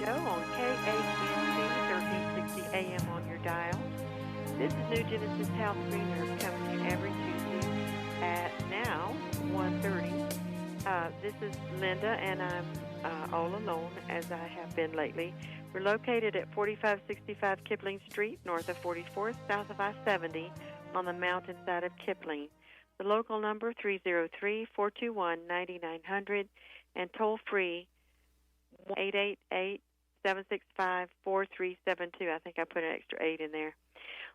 show on KHNC 1360 AM on your dial. This is New Genesis Health Greener coming to you every Tuesday at now 1:30. This is Linda, and I'm all alone, as I have been lately. We're located at 4565 Kipling Street, north of 44th, south of I-70, on the mountainside of Kipling. The local number, 303-421-9900, and toll-free, 888-765-4372. I think I put an extra 8 in there.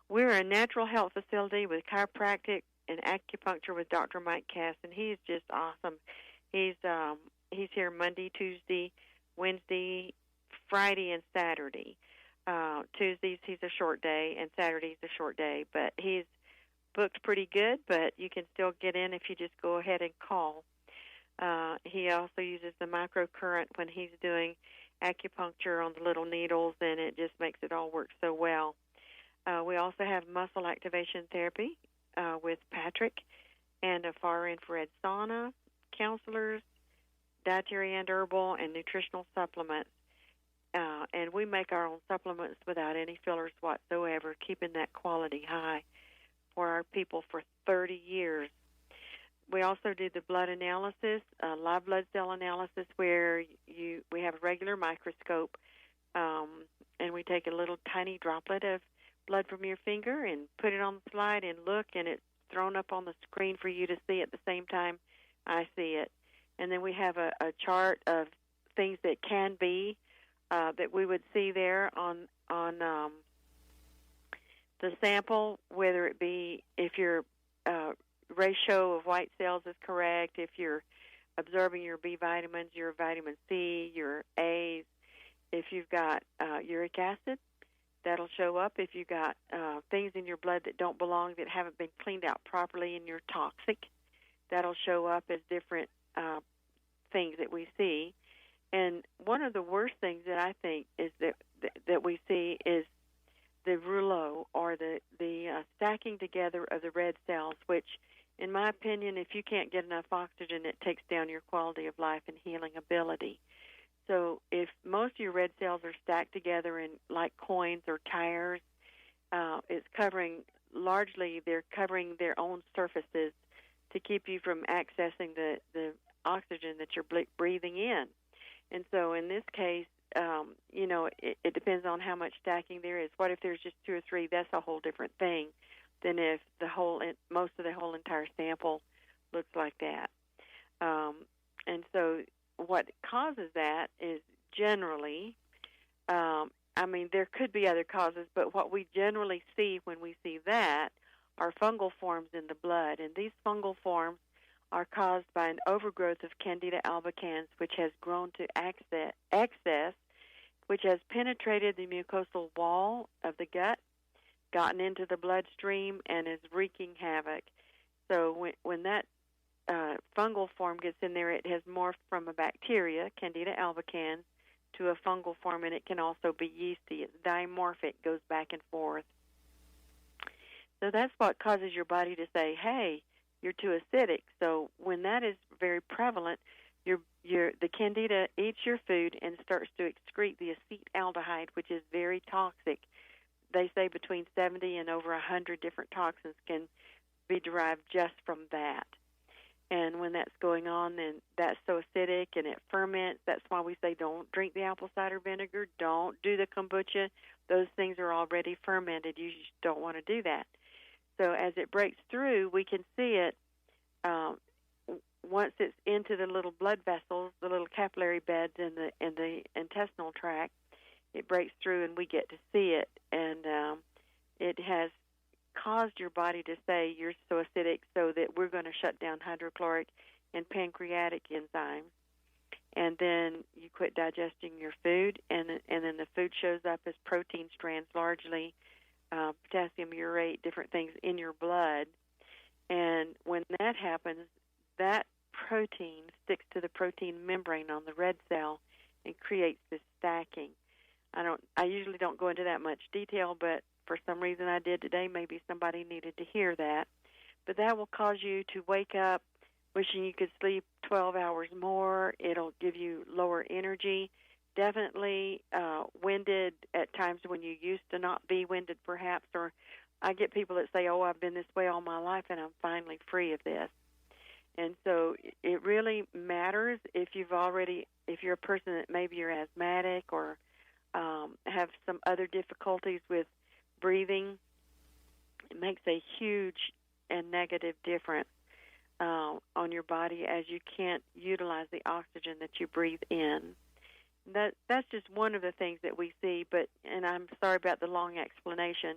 We're a natural health facility with chiropractic and acupuncture with Dr. Mike Cass, and he's just awesome. He's here Monday, Tuesday, Wednesday, Friday, and Saturday. Tuesdays he's a short day, and Saturday's a short day, but he's booked pretty good, but you can still get in if you just go ahead and call. He also uses the microcurrent when he's doing acupuncture on the little needles, and it just makes it all work so well. We also have muscle activation therapy with Patrick, and a far-infrared sauna, counselors, dietary and herbal, and nutritional supplements. And we make our own supplements without any fillers whatsoever, keeping that quality high for our people for 30 years. We also do the blood analysis, live blood cell analysis, where we have a regular microscope, and we take a little tiny droplet of blood from your finger and put it on the slide and look, and it's thrown up on the screen for you to see at the same time I see it. And then we have a chart of things that can be that we would see there on the sample, whether it be if your ratio of white cells is correct, if you're absorbing your B vitamins, your vitamin C, your A's, if you've got uric acid, that'll show up. If you've got things in your blood that don't belong, that haven't been cleaned out properly and you're toxic, that'll show up as different things that we see. And one of the worst things that I think is that we see is the rouleau, or the stacking together of the red cells, which, in my opinion, if you can't get enough oxygen, it takes down your quality of life and healing ability. So if most of your red cells are stacked together in like coins or tires, it's covering, largely they're covering their own surfaces to keep you from accessing the oxygen that you're breathing in. And so in this case, it depends on how much stacking there is. What if there's just 2 or 3? That's a whole different thing than if most of the whole entire sample looks like that. And so what causes that is generally, there could be other causes, but what we generally see when we see that are fungal forms in the blood. And these fungal forms are caused by an overgrowth of Candida albicans, which has grown to excess, which has penetrated the mucosal wall of the gut, gotten into the bloodstream, and is wreaking havoc. So when that fungal form gets in there, it has morphed from a bacteria, Candida albicans, to a fungal form, and it can also be yeasty. It's dimorphic, goes back and forth. So that's what causes your body to say, hey, you're too acidic. So when that is very prevalent, the Candida eats your food and starts to excrete the acetaldehyde, which is very toxic. They say between 70 and over 100 different toxins can be derived just from that. And when that's going on, then that's so acidic and it ferments. That's why we say don't drink the apple cider vinegar, don't do the kombucha. Those things are already fermented. You just don't want to do that. So as it breaks through, we can see it once it's into the little blood vessels, the little capillary beds in the intestinal tract. It breaks through, and we get to see it, and it has caused your body to say you're so acidic, so that we're going to shut down hydrochloric and pancreatic enzymes, and then you quit digesting your food, and then the food shows up as protein strands, largely potassium urate, different things in your blood. And when that happens, that protein sticks to the protein membrane on the red cell and creates this stacking. I usually don't go into that much detail, but for some reason I did today. Maybe somebody needed to hear that. But that will cause you to wake up wishing you could sleep 12 hours more. It'll give you lower energy. definitely winded at times when you used to not be winded, perhaps, or I get people that say, oh, I've been this way all my life and I'm finally free of this. And so it really matters if you're a person that maybe you're asthmatic or have some other difficulties with breathing. It makes a huge and negative difference on your body as you can't utilize the oxygen that you breathe in. That's just one of the things that we see, and I'm sorry about the long explanation.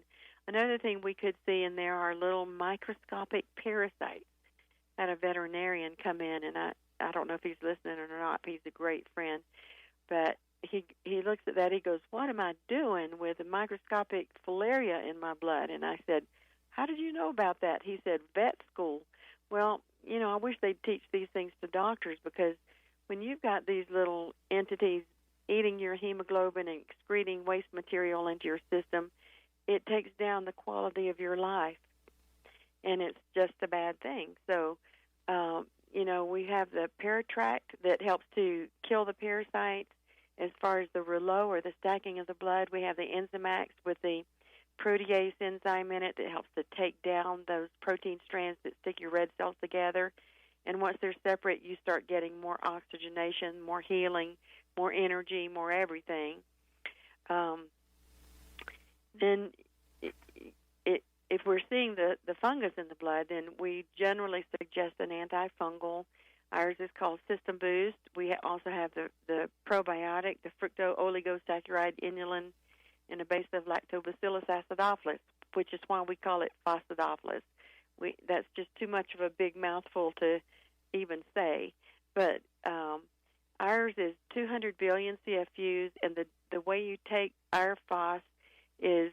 Another thing we could see in there are little microscopic parasites. I had a veterinarian come in, and I don't know if he's listening or not. He's a great friend, but he looks at that. He goes, "What am I doing with a microscopic filaria in my blood?" And I said, "How did you know about that?" He said, "Vet school." Well, I wish they'd teach these things to doctors, because when you've got these little entities eating your hemoglobin and excreting waste material into your system, it takes down the quality of your life, and it's just a bad thing. So, we have the paratract that helps to kill the parasites. As far as the rouleau or the stacking of the blood, we have the Enzymax with the protease enzyme in it that helps to take down those protein strands that stick your red cells together. And once they're separate, you start getting more oxygenation, more healing, more energy, more everything. Then if we're seeing the fungus in the blood, then we generally suggest an antifungal. Ours is called System Boost. We also have the probiotic, the fructo-oligosaccharide inulin, and a base of lactobacillus acidophilus, which is why we call it Fos-Idophilus. That's just too much of a big mouthful to even say. But ours is 200 billion CFUs, and the way you take our Fos is,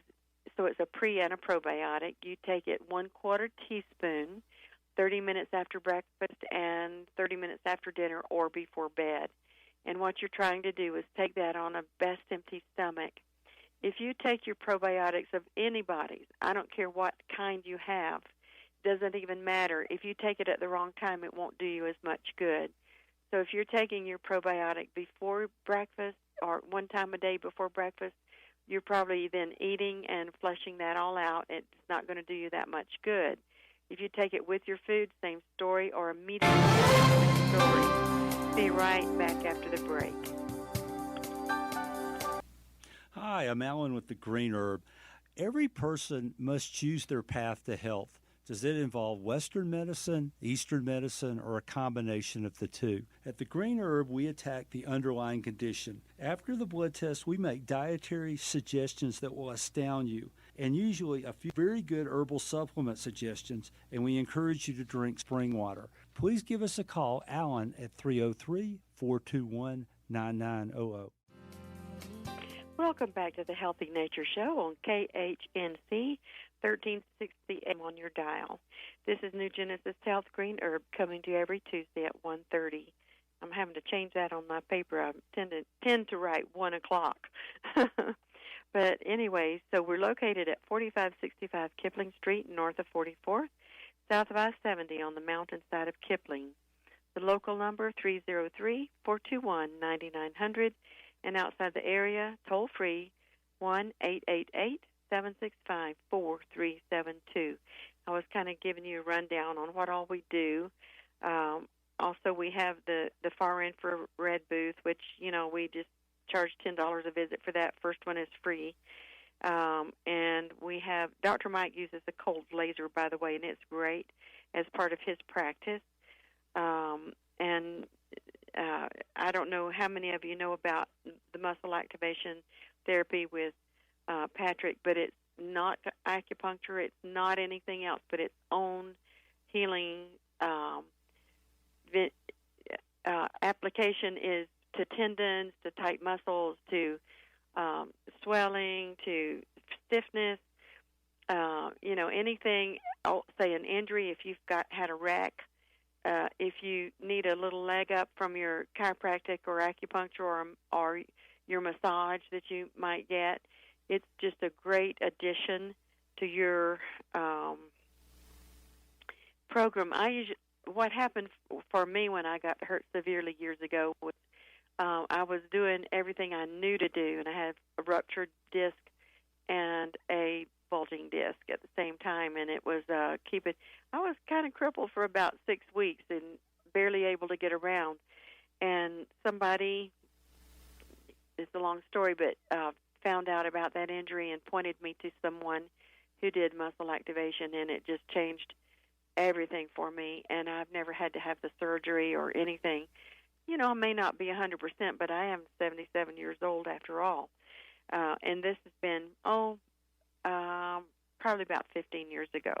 so it's a pre and a probiotic. You take it 1/4 teaspoon 30 minutes after breakfast and 30 minutes after dinner or before bed. And what you're trying to do is take that on a best empty stomach. If you take your probiotics of anybody's, I don't care what kind you have, doesn't even matter. If you take it at the wrong time, it won't do you as much good. So if you're taking your probiotic before breakfast or one time a day before breakfast, you're probably then eating and flushing that all out. It's not going to do you that much good. If you take it with your food, same story, or immediately same story. Be right back after the break. Hi, I'm Alan with the Green Herb. Every person must choose their path to health. Does it involve Western medicine, Eastern medicine, or a combination of the two? At the Green Herb, we attack the underlying condition. After the blood test, we make dietary suggestions that will astound you, and usually a few very good herbal supplement suggestions, and we encourage you to drink spring water. Please give us a call, Alan, at 303-421-9900. Welcome back to the Healthy Nature Show on KHNC 1360 AM on your dial. This is New Genesis Health Green Herb, coming to you every Tuesday at 1:30. I'm having to change that on my paper. I tend to write 1 o'clock. But anyway, so we're located at 4565 Kipling Street, north of 44th, south of I-70 on the mountainside of Kipling. The local number, 303-421-9900, and outside the area, toll-free, 1-888-765-4372. I was kind of giving you a rundown on what all we do. Also, we have the far infrared booth, which, we just charge $10 a visit for that. First one is free. And we have, Dr. Mike uses a cold laser, by the way, and it's great as part of his practice. I don't know how many of you know about the muscle activation therapy with Patrick, but it's not acupuncture. It's not anything else, but its own healing application is to tendons, to tight muscles, to swelling, to stiffness, anything, say an injury, if you've had a wreck, if you need a little leg up from your chiropractic or acupuncture or your massage that you might get, it's just a great addition to your program. What happened for me when I got hurt severely years ago was I was doing everything I knew to do, and I had a ruptured disc and a bulging disc at the same time, and it was I was kind of crippled for about 6 weeks and barely able to get around. And somebody, it's a long story, but found out about that injury and pointed me to someone who did muscle activation, and it just changed everything for me. And I've never had to have the surgery or anything. You know, I may not be 100%, but I am 77 years old after all. And this has been, probably about 15 years ago.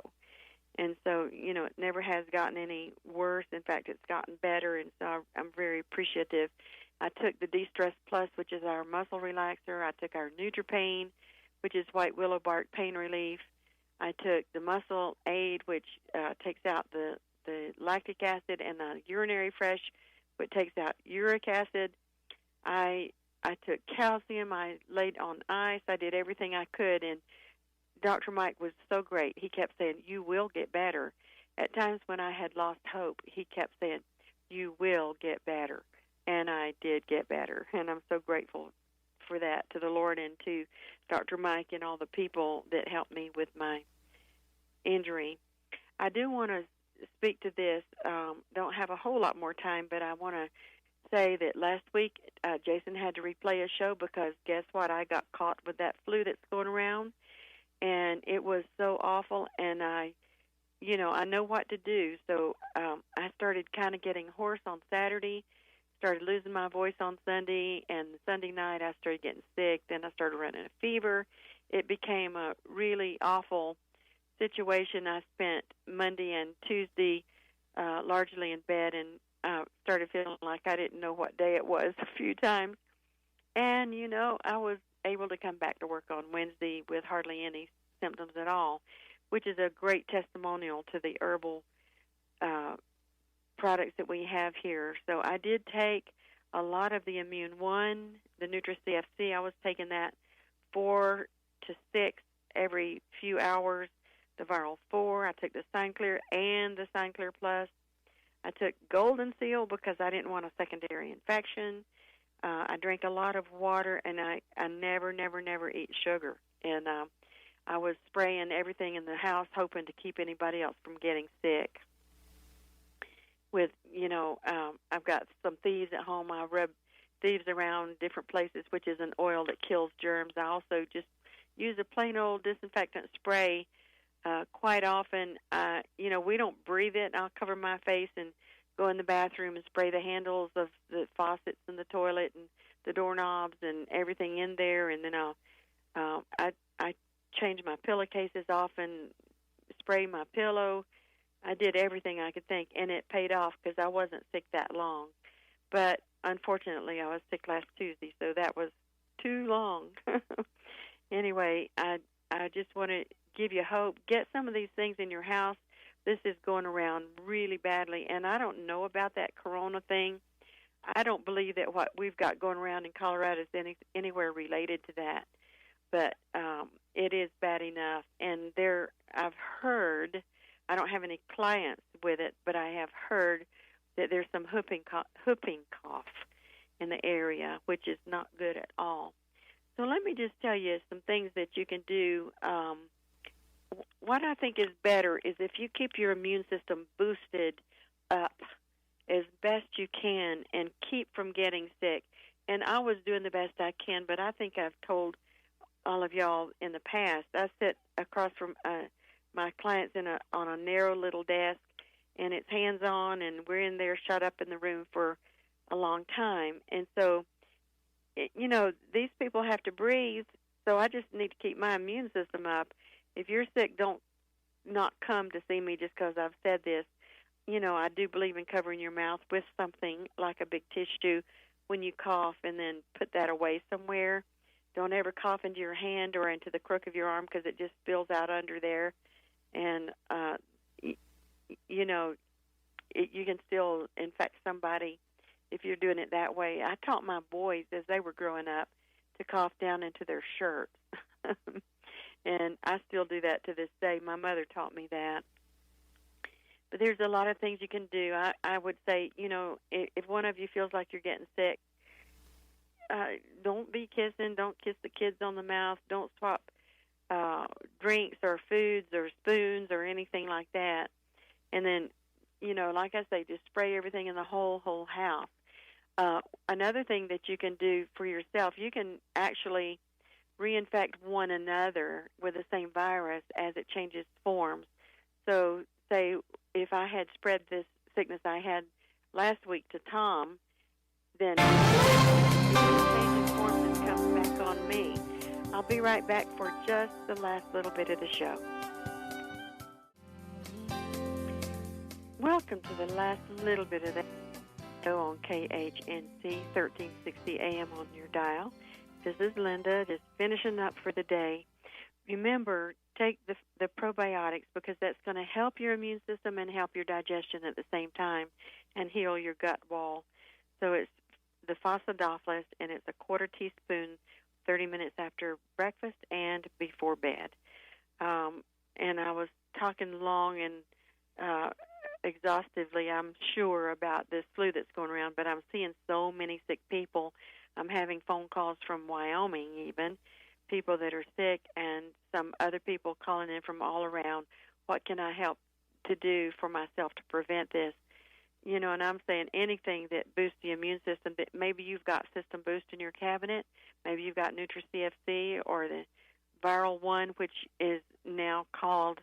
And so, you know, it never has gotten any worse. In fact, it's gotten better, and so I'm very appreciative. I took the De-Stress Plus, which is our muscle relaxer. I took our Nutripain, which is white willow bark pain relief. I took the Muscle Aid, which takes out the lactic acid, and the Urinary Fresh, which takes out uric acid. I took calcium. I laid on ice. I did everything I could, and Dr. Mike was so great. He kept saying, "You will get better." At times when I had lost hope, he kept saying, "You will get better." And I did get better, and I'm so grateful for that, to the Lord and to Dr. Mike and all the people that helped me with my injury. I do want to speak to this. Don't have a whole lot more time, but I want to say that last week Jason had to replay a show because guess what? I got caught with that flu that's going around, and it was so awful, and I know what to do. So I started kind of getting hoarse on Saturday, started losing my voice on Sunday, and Sunday night I started getting sick. Then I started running a fever. It became a really awful situation. I spent Monday and Tuesday largely in bed, and started feeling like I didn't know what day it was a few times. And, you know, I was able to come back to work on Wednesday with hardly any symptoms at all, which is a great testimonial to the herbal products that we have here. So I did take a lot of the Immune One, the Nutri-CFC. I was taking that 4 to 6 every few hours. The Vir-L-IV. I took the Syn-Clear and the Syn-Clear Plus. I took Goldenseal because I didn't want a secondary infection. I drank a lot of water, and I never eat sugar. And I was spraying everything in the house, hoping to keep anybody else from getting sick. With, I've got some thieves at home. I rub thieves around different places, which is an oil that kills germs. I also just use a plain old disinfectant spray quite often. We don't breathe it. I'll cover my face and go in the bathroom and spray the handles of the faucets in the toilet and the doorknobs and everything in there. And then I change my pillowcases often, spray my pillow. I did everything I could think, and it paid off because I wasn't sick that long. But unfortunately, I was sick last Tuesday, so that was too long. Anyway, I just want to give you hope. Get some of these things in your house. This is going around really badly, and I don't know about that corona thing. I don't believe that what we've got going around in Colorado is anywhere related to that, but it is bad enough. And I've heard, I don't have any clients with it, but I have heard that there's some whooping cough in the area, which is not good at all. So let me just tell you some things that you can do. What I think is better is if you keep your immune system boosted up as best you can and keep from getting sick. And I was doing the best I can, but I think I've told all of y'all in the past. I sit across from my clients on a narrow little desk, and it's hands-on, and we're in there shut up in the room for a long time. And so, these people have to breathe, so I just need to keep my immune system up. If you're sick, don't not come to see me just because I've said this. I do believe in covering your mouth with something like a big tissue when you cough, and then put that away somewhere. Don't ever cough into your hand or into the crook of your arm because it just spills out under there. And, you can still infect somebody if you're doing it that way. I taught my boys as they were growing up to cough down into their shirts. And I still do that to this day. My mother taught me that. But there's a lot of things you can do. I would say, if one of you feels like you're getting sick, don't be kissing. Don't kiss the kids on the mouth. Don't swap drinks or foods or spoons or anything like that. And then, like I say, just spray everything in the whole house. Another thing that you can do for yourself, you can actually reinfect one another with the same virus as it changes forms. So, say if I had spread this sickness I had last week to Tom, then it changes forms and comes back on me. I'll be right back for just the last little bit of the show. Welcome to the last little bit of the show on KHNC 1360 AM on your dial. This is Linda, just finishing up for the day. Remember, take the probiotics because that's going to help your immune system and help your digestion at the same time and heal your gut wall. So it's the Fos-Idophilus, and it's a quarter teaspoon 30 minutes after breakfast and before bed. And I was talking long and exhaustively, I'm sure, about this flu that's going around, but I'm seeing so many sick people. I'm having phone calls from Wyoming even, people that are sick, and some other people calling in from all around. What can I help to do for myself to prevent this? And I'm saying anything that boosts the immune system. That maybe you've got System Boost in your cabinet. Maybe you've got Nutri-CFC or the Vir-L-I, which is now called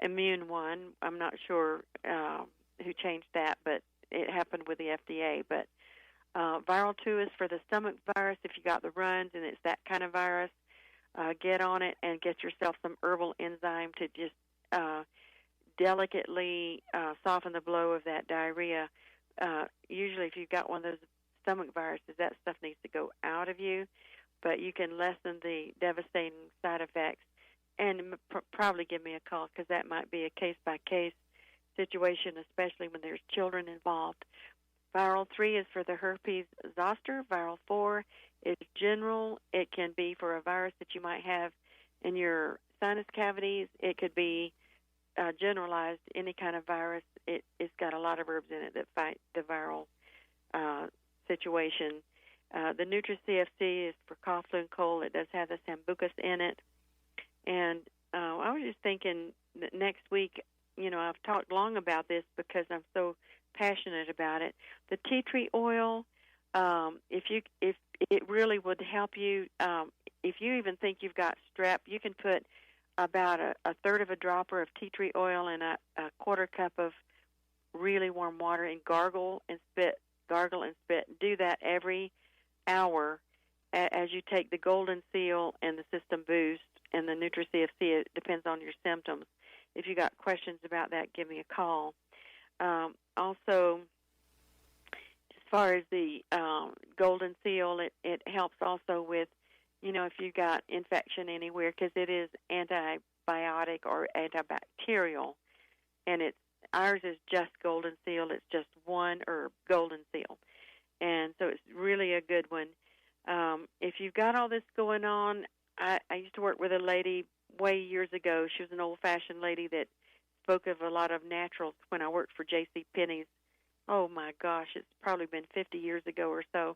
Immune One. I'm not sure who changed that, but it happened with the FDA. But Vir-L-II is for the stomach virus. If you got the runs and it's that kind of virus, get on it and get yourself some Herbal N Zyme to just delicately soften the blow of that diarrhea. Usually if you've got one of those stomach viruses, that stuff needs to go out of you, but you can lessen the devastating side effects. And probably give me a call because that might be a case-by-case situation, especially when there's children involved. Vir-L-III is for the herpes zoster. Vir-L-IV is general. It can be for a virus that you might have in your sinus cavities. It could be generalized, any kind of virus. It's got a lot of herbs in it that fight the viral situation. The Nutri-CFC is for cough, flu, and cold. It does have the sambucus in it. And I was just thinking that next week, I've talked long about this because I'm so passionate about it. The tea tree oil, if it really would help you, if you even think you've got strep, you can put about a third of a dropper of tea tree oil in a quarter cup of really warm water and gargle and spit. Do that every hour as you take the Goldenseal and the System Boost and the Nutri-CFC. It depends on your symptoms. If you got questions about that, give me a call. Also, as far as the Goldenseal, it helps also with, if you got infection anywhere, because it is antibiotic or antibacterial, and ours is just Goldenseal. It's just one herb, Goldenseal, and so it's really a good one. If you've got all this going on, I used to work with a lady way years ago. She was an old-fashioned lady that spoke of a lot of naturals when I worked for J.C. Penney's. Oh, my gosh, it's probably been 50 years ago or so.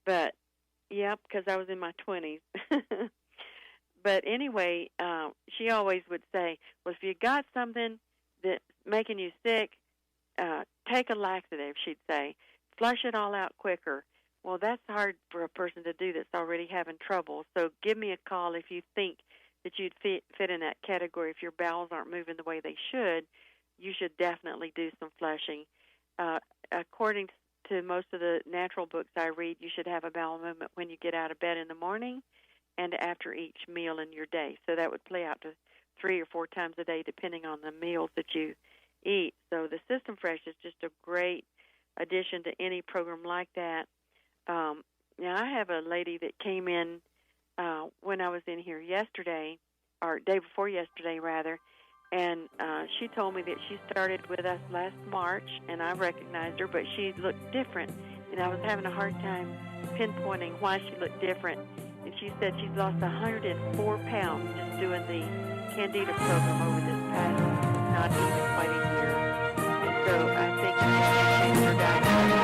But, yeah, because I was in my 20s. But anyway, she always would say, well, if you got something that's making you sick, take a laxative, she'd say. Flush it all out quicker. Well, that's hard for a person to do that's already having trouble. So give me a call if you think that you'd fit in that category. If your bowels aren't moving the way they should, you should definitely do some flushing. According to most of the natural books I read, you should have a bowel movement when you get out of bed in the morning and after each meal in your day. So that would play out to 3 or 4 times a day, depending on the meals that you eat. So the System Fresh is just a great addition to any program like that. Now, I have a lady that came in when I was in here yesterday, or day before yesterday, rather, and she told me that she started with us last March, and I recognized her, but she looked different, and I was having a hard time pinpointing why she looked different. And she said she's lost 104 pounds just doing the Candida program over this past, not even quite a year. And so I think she changed her diet.